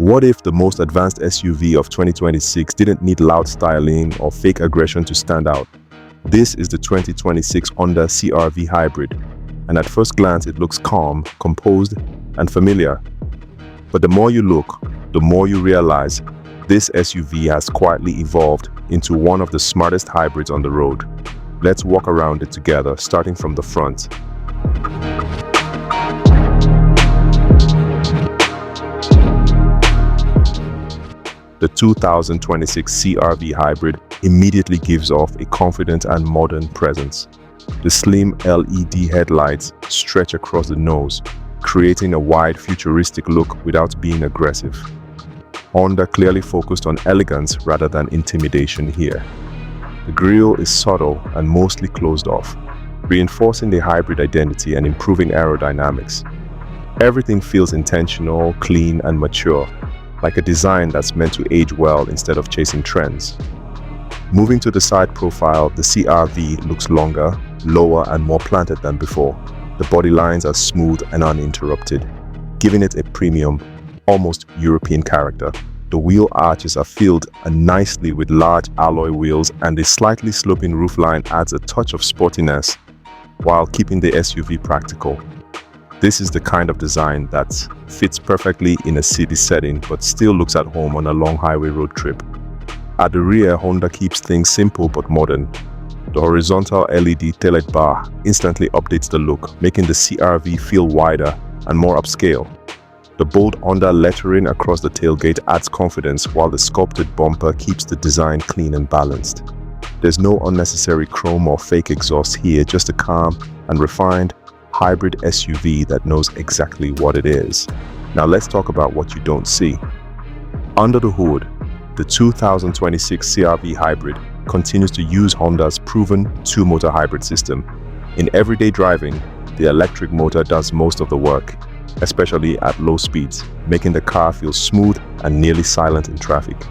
What if the most advanced SUV of 2026 didn't need loud styling or fake aggression to stand out? This is the 2026 Honda CR-V Hybrid, and at first glance it looks calm, composed, and familiar. But the more you look, the more you realize this SUV has quietly evolved into one of the smartest hybrids on the road. Let's walk around it together, starting from the front. The 2026 CR-V Hybrid immediately gives off a confident and modern presence. The slim LED headlights stretch across the nose, creating a wide, futuristic look without being aggressive. Honda clearly focused on elegance rather than intimidation here. The grille is subtle and mostly closed off, reinforcing the hybrid identity and improving aerodynamics. Everything feels intentional, clean, and mature, like a design that's meant to age well instead of chasing trends. Moving to the side profile, the CR-V looks longer, lower, and more planted than before. The body lines are smooth and uninterrupted, giving it a premium, almost European character. The wheel arches are filled nicely with large alloy wheels, and the slightly sloping roofline adds a touch of sportiness while keeping the SUV practical. This is the kind of design that fits perfectly in a city setting but still looks at home on a long highway road trip. At the rear, Honda keeps things simple but modern. The horizontal LED taillight bar instantly updates the look, making the CR-V feel wider and more upscale. The bold Honda lettering across the tailgate adds confidence, while the sculpted bumper keeps the design clean and balanced. There's no unnecessary chrome or fake exhaust here, just a calm and refined hybrid SUV that knows exactly what it is. Now let's talk about what you don't see. Under the hood, the 2026 CR-V Hybrid continues to use Honda's proven two-motor hybrid system. In everyday driving, the electric motor does most of the work, especially at low speeds, making the car feel smooth and nearly silent in traffic.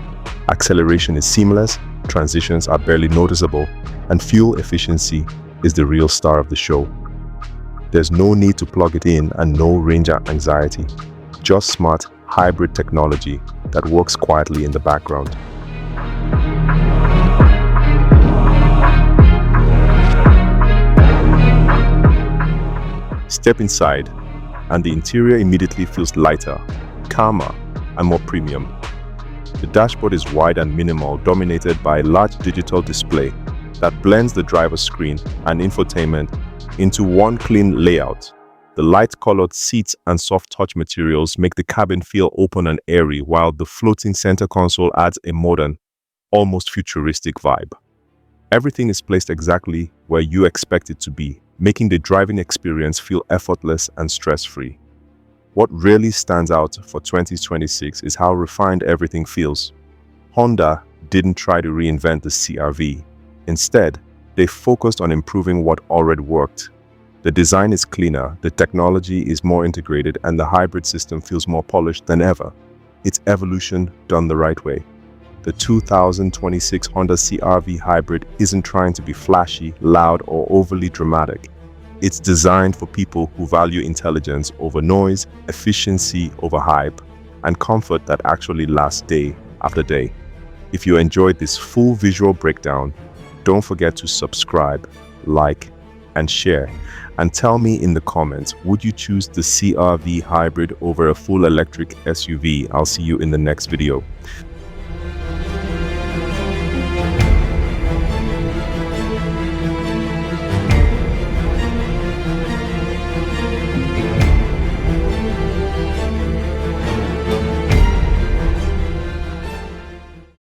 Acceleration is seamless, transitions are barely noticeable, and fuel efficiency is the real star of the show. There's no need to plug it in and no range anxiety, just smart hybrid technology that works quietly in the background. Step inside, and the interior immediately feels lighter, calmer, and more premium. The dashboard is wide and minimal, dominated by a large digital display that blends the driver's screen and infotainment into one clean layout. The light-colored seats and soft-touch materials make the cabin feel open and airy, while the floating center console adds a modern, almost futuristic vibe. Everything is placed exactly where you expect it to be, making the driving experience feel effortless and stress-free. What really stands out for 2026 is how refined everything feels. Honda didn't try to reinvent the CR-V. Instead, they focused on improving what already worked. The design is cleaner, the technology is more integrated, and the hybrid system feels more polished than ever. It's evolution done the right way. The 2026 Honda CR-V Hybrid isn't trying to be flashy, loud, or overly dramatic. It's designed for people who value intelligence over noise, efficiency over hype, and comfort that actually lasts day after day. If you enjoyed this full visual breakdown, don't forget to subscribe, like, and share. And tell me in the comments, would you choose the CR-V Hybrid over a full electric SUV? I'll see you in the next video.